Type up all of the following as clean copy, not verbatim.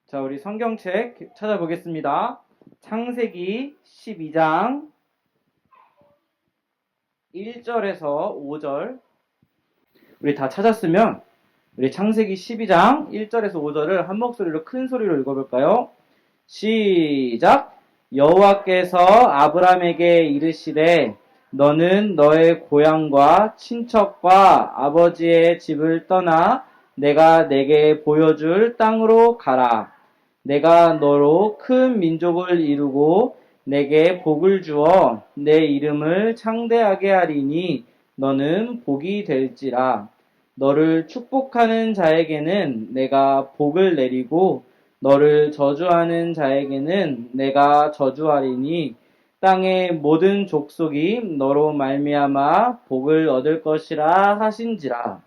자, 우리 성경책 찾아보겠습니다. 창세기 12장 1절에서 5절. 우리 다 찾았으면 우리 창세기 12장 1절에서 5절을 한 목소리로 큰 소리로 읽어볼까요? 시작! 여호와께서 아브람에게 이르시되 너는 너의 고향과 친척과 아버지의 집을 떠나 내가 내게 보여줄 땅으로 가라. 내가 너로 큰 민족을 이루고 내게 복을 주어 내 이름을 창대하게 하리니 너는 복이 될지라. 너를 축복하는 자에게는 내가 복을 내리고 너를 저주하는 자에게는 내가 저주하리니 땅의 모든 족속이 너로 말미암아 복을 얻을 것이라 하신지라.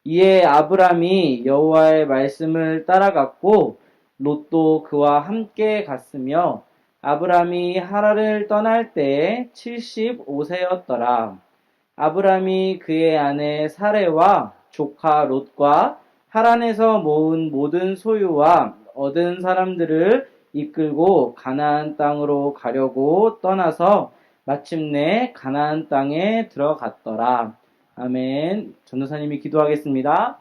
이에 아브람이 여호와의 말씀을 따라갔고 롯도 그와 함께 갔으며 아브람이 하란을 떠날 때에 75세였더라. 아브람이 그의 아내 사레와 조카 롯과 하란에서 모은 모든 소유와 얻은 사람들을 이끌고 가나안 땅으로 가려고 떠나서 마침내 가나안 땅에 들어갔더라. 아멘. 전도사님이 기도하겠습니다.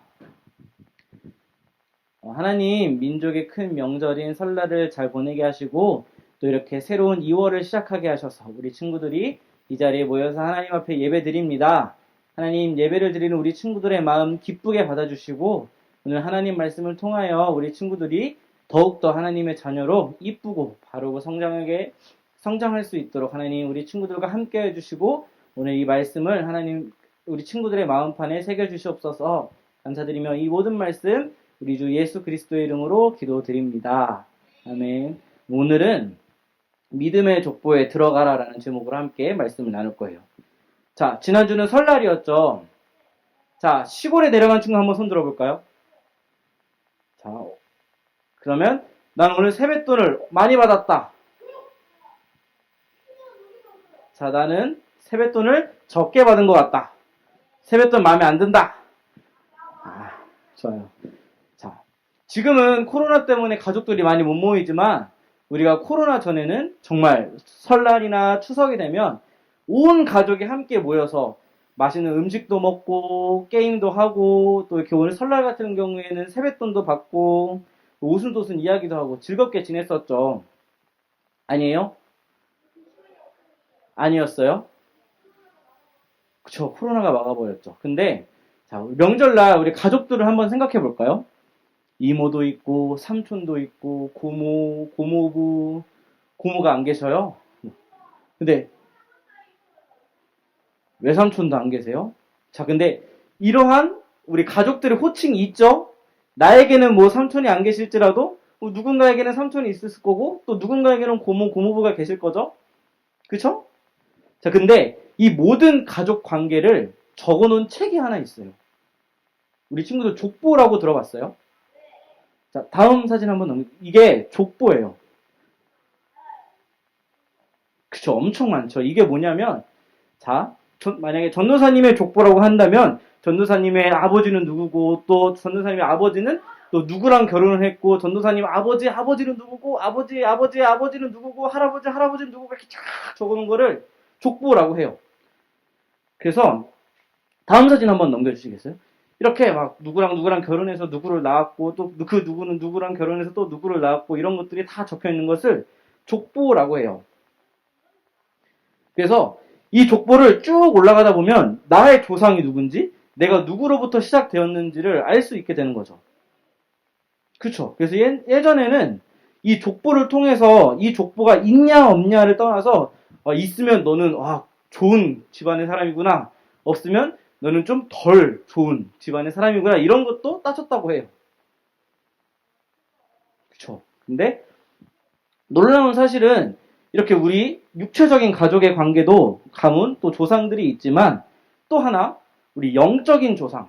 하나님, 민족의 큰 명절인 설날을 잘 보내게 하시고 또 이렇게 새로운 2월을 시작하게 하셔서 우리 친구들이 이 자리에 모여서 하나님 앞에 예배 드립니다. 하나님, 예배를 드리는 우리 친구들의 마음 기쁘게 받아주시고 오늘 하나님 말씀을 통하여 우리 친구들이 더욱더 하나님의 자녀로 이쁘고 바르고 성장할 수 있도록 하나님 우리 친구들과 함께 해주시고 오늘 이 말씀을 하나님 우리 친구들의 마음판에 새겨주시옵소서. 감사드리며 이 모든 말씀 우리 주 예수 그리스도의 이름으로 기도드립니다. 아멘. 오늘은 믿음의 족보에 들어가라라는 제목으로 함께 말씀을 나눌 거예요. 자, 지난주는 설날이었죠. 자, 시골에 내려간 친구 한번 손 들어볼까요? 자, 그러면 난 오늘 세뱃돈을 많이 받았다. 자, 나는 세뱃돈을 적게 받은 것 같다. 세뱃돈 마음에 안 든다. 좋아요. 자, 지금은 코로나 때문에 가족들이 많이 못 모이지만 우리가 코로나 전에는 정말 설날이나 추석이 되면 온 가족이 함께 모여서 맛있는 음식도 먹고 게임도 하고 또 이렇게 오늘 설날 같은 경우에는 세뱃돈도 받고 오순도순 이야기도 하고 즐겁게 지냈었죠. 아니에요? 아니었어요? 그쵸, 코로나가 막아버렸죠. 근데 자, 명절날 우리 가족들을 한번 생각해 볼까요? 이모도 있고 삼촌도 있고 고모, 고모부, 고모가 안 계셔요. 근데 외삼촌도 안 계세요. 자, 근데 이러한 우리 가족들의 호칭이 있죠. 나에게는 뭐 삼촌이 안 계실지라도 누군가에게는 삼촌이 있을 거고 또 누군가에게는 고모, 고모부가 계실 거죠. 그쵸? 자, 근데 이 모든 가족 관계를 적어놓은 책이 하나 있어요. 우리 친구들 족보라고 들어봤어요? 자, 다음 사진 한번 이게 족보예요. 그쵸, 엄청 많죠. 이게 뭐냐면, 자, 만약에 전도사님의 족보라고 한다면, 전도사님의 아버지는 누구고, 또 전도사님의 아버지는 또 누구랑 결혼을 했고, 전도사님 아버지는 누구고, 아버지의 아버지는 누구고, 할아버지는 누구고, 이렇게 쫙 적어놓은 거를 족보라고 해요. 그래서, 다음 사진 한번 넘겨주시겠어요? 이렇게 막 누구랑 결혼해서 누구를 낳았고 또 그 누구는 누구랑 결혼해서 또 누구를 낳았고 이런 것들이 다 적혀 있는 것을 족보라고 해요. 그래서 이 족보를 쭉 올라가다 보면 나의 조상이 누군지 내가 누구로부터 시작되었는지를 알 수 있게 되는 거죠. 그렇죠. 그래서 예전에는 이 족보를 통해서 이 족보가 있냐 없냐를 떠나서 있으면 너는 좋은 집안의 사람이구나. 없으면 너는 좀 덜 좋은 집안의 사람이구나. 이런 것도 따졌다고 해요. 그쵸. 근데 놀라운 사실은 이렇게 우리 육체적인 가족의 관계도 가문 또 조상들이 있지만 또 하나 우리 영적인 조상.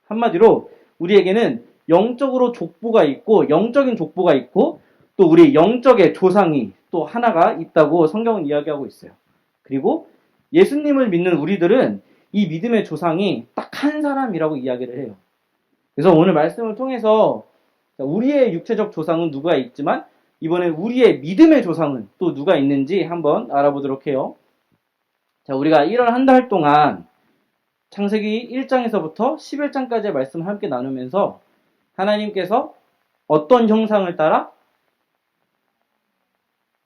한마디로 우리에게는 영적으로 족보가 있고 영적인 족보가 있고 또 우리 영적의 조상이 또 하나가 있다고 성경은 이야기하고 있어요. 그리고 예수님을 믿는 우리들은 이 믿음의 조상이 딱 한 사람이라고 이야기를 해요. 그래서 오늘 말씀을 통해서 우리의 육체적 조상은 누가 있지만 이번에 우리의 믿음의 조상은 또 누가 있는지 한번 알아보도록 해요. 자, 우리가 1월 한 달 동안 창세기 1장에서부터 11장까지의 말씀을 함께 나누면서 하나님께서 어떤 형상을 따라?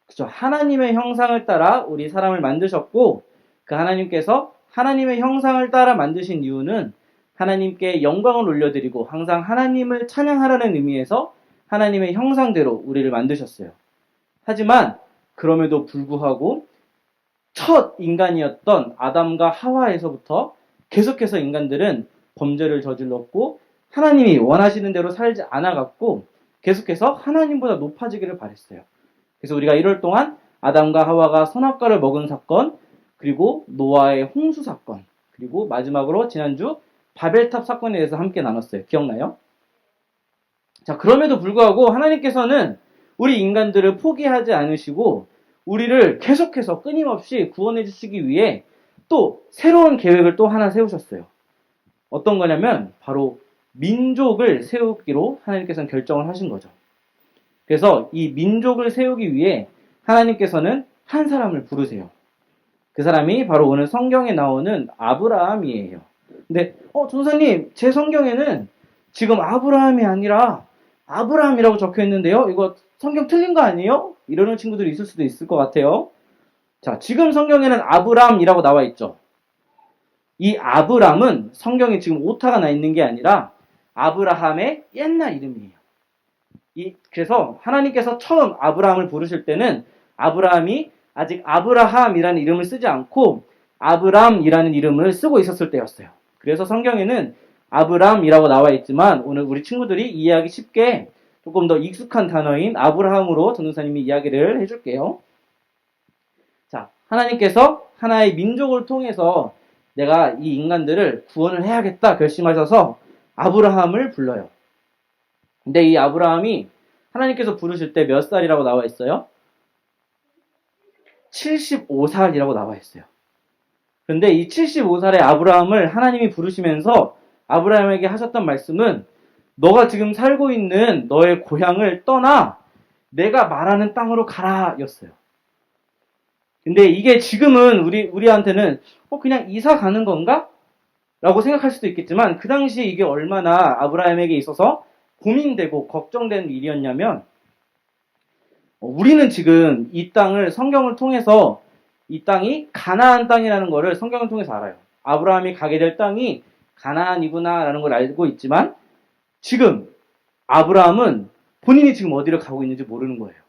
그죠. 하나님의 형상을 따라 우리 사람을 만드셨고, 그 하나님께서 하나님의 형상을 따라 만드신 이유는 하나님께 영광을 올려드리고 항상 하나님을 찬양하라는 의미에서 하나님의 형상대로 우리를 만드셨어요. 하지만 그럼에도 불구하고 첫 인간이었던 아담과 하와에서부터 계속해서 인간들은 범죄를 저질렀고 하나님이 원하시는 대로 살지 않아갔고 계속해서 하나님보다 높아지기를 바랬어요. 그래서 우리가 1월 동안 아담과 하와가 선악과를 먹은 사건, 그리고 노아의 홍수 사건, 그리고 마지막으로 지난주 바벨탑 사건에 대해서 함께 나눴어요. 기억나요? 자, 그럼에도 불구하고 하나님께서는 우리 인간들을 포기하지 않으시고 우리를 계속해서 끊임없이 구원해 주시기 위해 또 새로운 계획을 또 하나 세우셨어요. 어떤 거냐면 바로 민족을 세우기로 하나님께서는 결정을 하신 거죠. 그래서 이 민족을 세우기 위해 하나님께서는 한 사람을 부르세요. 그 사람이 바로 오늘 성경에 나오는 아브라함이에요. 근데 전사님, 제 성경에는 지금 아브라함이 아니라 아브라함이라고 적혀 있는데요. 이거 성경 틀린 거 아니에요? 이러는 친구들이 있을 수도 있을 것 같아요. 자, 지금 성경에는 아브라함이라고 나와 있죠. 이 아브람은 성경에 지금 오타가 나 있는 게 아니라 아브라함의 옛날 이름이에요. 그래서 하나님께서 처음 아브라함을 부르실 때는 아브라함이 아직 아브라함이라는 이름을 쓰지 않고 아브람이라는 이름을 쓰고 있었을 때였어요. 그래서 성경에는 아브람이라고 나와 있지만 오늘 우리 친구들이 이해하기 쉽게 조금 더 익숙한 단어인 아브라함으로 전도사님이 이야기를 해줄게요. 자, 하나님께서 하나의 민족을 통해서 내가 이 인간들을 구원을 해야겠다 결심하셔서 아브라함을 불러요. 근데 이 아브라함이 하나님께서 부르실 때 몇 살이라고 나와 있어요? 75살이라고 나와 있어요. 근데 이 75살의 아브라함을 하나님이 부르시면서 아브라함에게 하셨던 말씀은 너가 지금 살고 있는 너의 고향을 떠나 내가 말하는 땅으로 가라 였어요. 근데 이게 지금은 우리한테는 그냥 이사 가는 건가? 라고 생각할 수도 있겠지만 그 당시에 이게 얼마나 아브라함에게 있어서 고민되고 걱정되는 일이었냐면 우리는 지금 이 땅을 성경을 통해서 이 땅이 가나안 땅이라는 것을 성경을 통해서 알아요. 아브라함이 가게 될 땅이 가나안이구나라는 걸 알고 있지만 지금 아브라함은 본인이 지금 어디로 가고 있는지 모르는 거예요.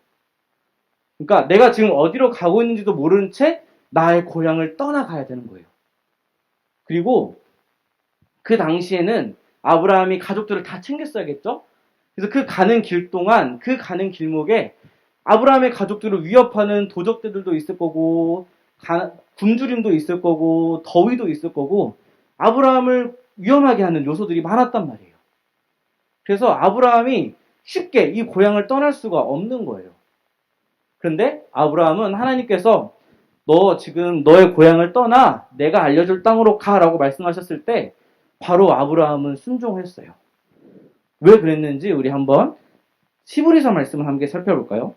그러니까 내가 지금 어디로 가고 있는지도 모르는 채 나의 고향을 떠나가야 되는 거예요. 그리고 그 당시에는 아브라함이 가족들을 다 챙겼어야겠죠? 그래서 그 가는 길 동안 그 가는 길목에 아브라함의 가족들을 위협하는 도적들도 있을 거고 굶주림도 있을 거고 더위도 있을 거고 아브라함을 위험하게 하는 요소들이 많았단 말이에요. 그래서 아브라함이 쉽게 이 고향을 떠날 수가 없는 거예요. 그런데 아브라함은 하나님께서 너 지금 너의 고향을 떠나 내가 알려줄 땅으로 가라고 말씀하셨을 때 바로 아브라함은 순종했어요. 왜 그랬는지 우리 한번 히브리서 말씀을 함께 살펴볼까요?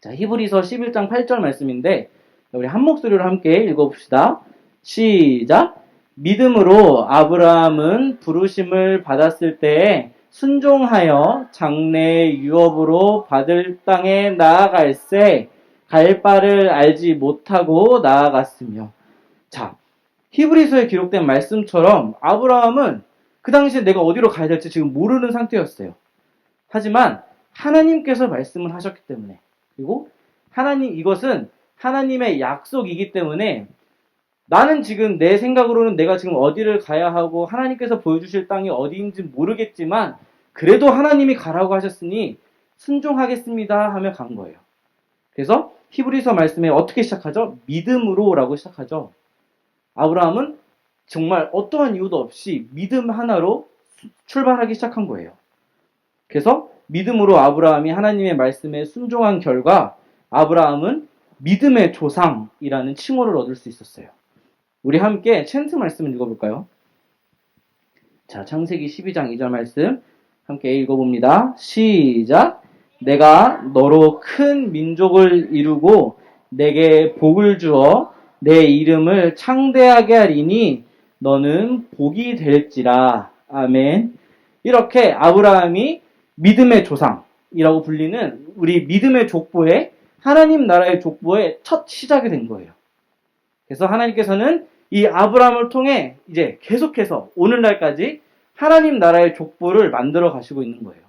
자, 히브리서 11장 8절 말씀인데 우리 한 목소리로 함께 읽어봅시다. 시작! 믿음으로 아브라함은 부르심을 받았을 때에 순종하여 장래의 유업으로 받을 땅에 나아갈새 갈 바를 알지 못하고 나아갔으며. 자, 히브리서에 기록된 말씀처럼 아브라함은 그 당시에 내가 어디로 가야 될지 지금 모르는 상태였어요. 하지만 하나님께서 말씀을 하셨기 때문에 그리고 이것은 하나님의 약속이기 때문에 나는 지금 내 생각으로는 내가 지금 어디를 가야 하고 하나님께서 보여주실 땅이 어디인지 모르겠지만 그래도 하나님이 가라고 하셨으니 순종하겠습니다 하며 간 거예요. 그래서 히브리서 말씀에 어떻게 시작하죠? 믿음으로라고 시작하죠. 아브라함은 정말 어떠한 이유도 없이 믿음 하나로 출발하기 시작한 거예요. 그래서 믿음으로 아브라함이 하나님의 말씀에 순종한 결과 아브라함은 믿음의 조상이라는 칭호를 얻을 수 있었어요. 우리 함께 챈트 말씀을 읽어볼까요? 자, 창세기 12장 2절 말씀 함께 읽어봅니다. 시작. 내가 너로 큰 민족을 이루고 내게 복을 주어 내 이름을 창대하게 하리니 너는 복이 될지라. 아멘. 이렇게 아브라함이 믿음의 조상이라고 불리는 우리 믿음의 족보에 하나님 나라의 족보의 첫 시작이 된 거예요. 그래서 하나님께서는 이 아브라함을 통해 이제 계속해서 오늘날까지 하나님 나라의 족보를 만들어 가시고 있는 거예요.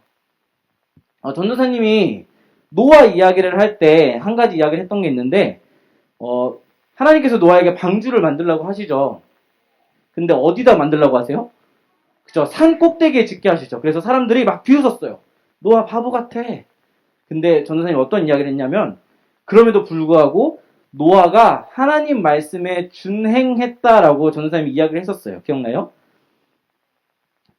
전도사님이 노아 이야기를 할 때 한 가지 이야기를 했던 게 있는데 하나님께서 노아에게 방주를 만들라고 하시죠. 근데 어디다 만들라고 하세요? 그죠? 산 꼭대기에 짓게 하시죠. 그래서 사람들이 막 비웃었어요. 노아 바보 같아. 근데 전도사님이 어떤 이야기를 했냐면 그럼에도 불구하고 노아가 하나님 말씀에 준행했다라고 전도사님이 이야기를 했었어요. 기억나요?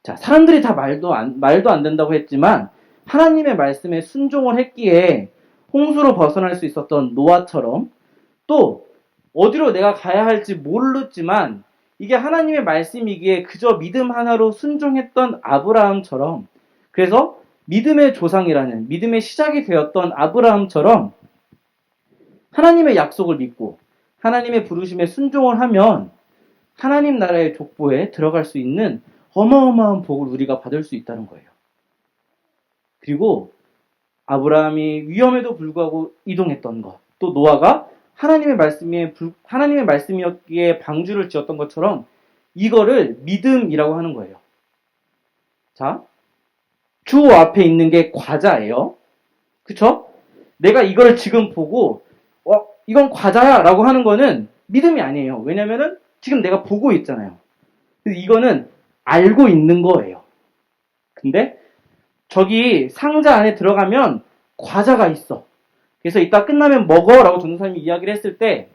자, 사람들이 다 말도 안 된다고 했지만 하나님의 말씀에 순종을 했기에 홍수로 벗어날 수 있었던 노아처럼 또 어디로 내가 가야 할지 모르지만 이게 하나님의 말씀이기에 그저 믿음 하나로 순종했던 아브라함처럼 그래서 믿음의 조상이라는 믿음의 시작이 되었던 아브라함처럼 하나님의 약속을 믿고 하나님의 부르심에 순종을 하면 하나님 나라의 족보에 들어갈 수 있는 어마어마한 복을 우리가 받을 수 있다는 거예요. 그리고 아브라함이 위험에도 불구하고 이동했던 것, 또 노아가 하나님의 말씀이었기에 방주를 지었던 것처럼 이거를 믿음이라고 하는 거예요. 자, 주 앞에 있는 게 과자예요. 그쵸? 내가 이걸 지금 보고 이건 과자야 라고 하는 거는 믿음이 아니에요. 왜냐면은 지금 내가 보고 있잖아요. 그래서 이거는 알고 있는 거예요. 근데 저기 상자 안에 들어가면 과자가 있어. 그래서 이따 끝나면 먹어 라고 전도사님이 이야기를 했을 때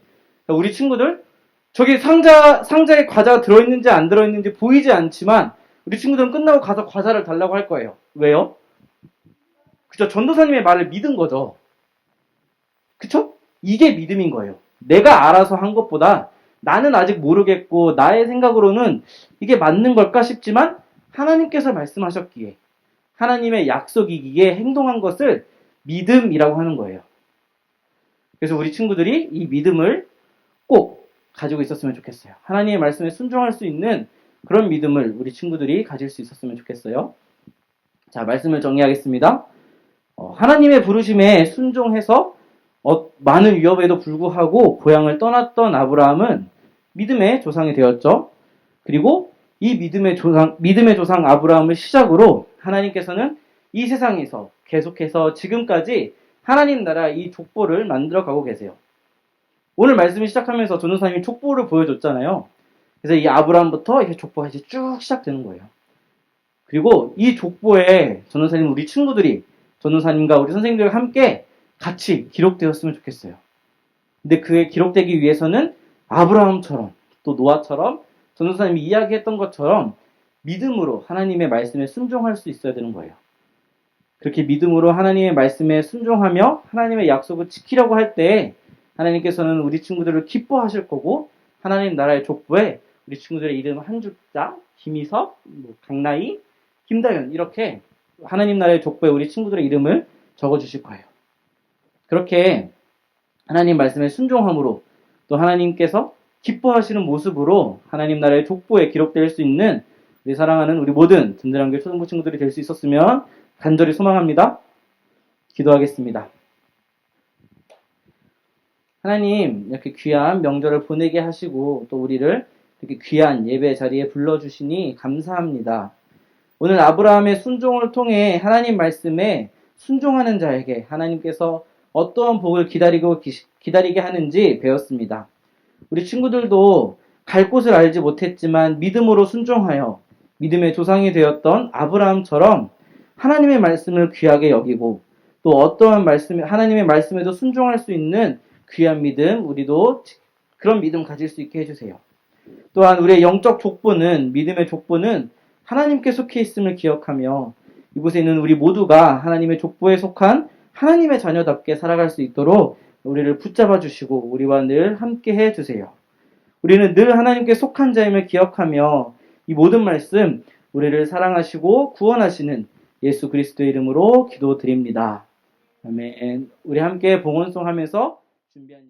우리 친구들 저기 상자에 과자가 들어있는지 안 들어있는지 보이지 않지만 우리 친구들은 끝나고 가서 과자를 달라고 할 거예요. 왜요? 그죠? 전도사님의 말을 믿은 거죠. 그쵸? 이게 믿음인 거예요. 내가 알아서 한 것보다 나는 아직 모르겠고 나의 생각으로는 이게 맞는 걸까 싶지만 하나님께서 말씀하셨기에 하나님의 약속이기에 행동한 것을 믿음이라고 하는 거예요. 그래서 우리 친구들이 이 믿음을 꼭 가지고 있었으면 좋겠어요. 하나님의 말씀에 순종할 수 있는 그런 믿음을 우리 친구들이 가질 수 있었으면 좋겠어요. 자, 말씀을 정리하겠습니다. 하나님의 부르심에 순종해서 많은 위협에도 불구하고 고향을 떠났던 아브라함은 믿음의 조상이 되었죠. 그리고 이 믿음의 조상 아브라함을 시작으로 하나님께서는 이 세상에서 계속해서 지금까지 하나님 나라 이 족보를 만들어가고 계세요. 오늘 말씀을 시작하면서 전도사님이 족보를 보여줬잖아요. 그래서 이 아브라함부터 이렇게 족보가 이제 쭉 시작되는 거예요. 그리고 이 족보에 전도사님 우리 친구들이 전도사님과 우리 선생님들과 함께 같이 기록되었으면 좋겠어요. 근데 그게 기록되기 위해서는 아브라함처럼 또 노아처럼 전도사님이 이야기했던 것처럼 믿음으로 하나님의 말씀에 순종할 수 있어야 되는 거예요. 그렇게 믿음으로 하나님의 말씀에 순종하며 하나님의 약속을 지키려고 할 때 하나님께서는 우리 친구들을 기뻐하실 거고 하나님 나라의 족보에 우리 친구들의 이름 한 줄자, 김희석, 강나희, 김다현 이렇게 하나님 나라의 족보에 우리 친구들의 이름을 적어주실 거예요. 그렇게 하나님 말씀에 순종함으로 또 하나님께서 기뻐하시는 모습으로 하나님 나라의 족보에 기록될 수 있는 우리 사랑하는 우리 모든 든든한교회 초등부 친구들이 될 수 있었으면 간절히 소망합니다. 기도하겠습니다. 하나님 이렇게 귀한 명절을 보내게 하시고 또 우리를 이렇게 귀한 예배 자리에 불러주시니 감사합니다. 오늘 아브라함의 순종을 통해 하나님 말씀에 순종하는 자에게 하나님께서 어떠한 복을 기다리게 하는지 배웠습니다. 우리 친구들도 갈 곳을 알지 못했지만 믿음으로 순종하여 믿음의 조상이 되었던 아브라함처럼 하나님의 말씀을 귀하게 여기고 또 어떠한 하나님의 말씀에도 순종할 수 있는 귀한 믿음, 우리도 그런 믿음 가질 수 있게 해주세요. 또한 우리의 영적 족보는, 믿음의 족보는 하나님께 속해 있음을 기억하며 이곳에 있는 우리 모두가 하나님의 족보에 속한 하나님의 자녀답게 살아갈 수 있도록 우리를 붙잡아 주시고 우리와 늘 함께 해 주세요. 우리는 늘 하나님께 속한 자임을 기억하며 이 모든 말씀, 우리를 사랑하시고 구원하시는 예수 그리스도의 이름으로 기도드립니다. 아멘. 우리 함께 봉헌송 하면서 준비한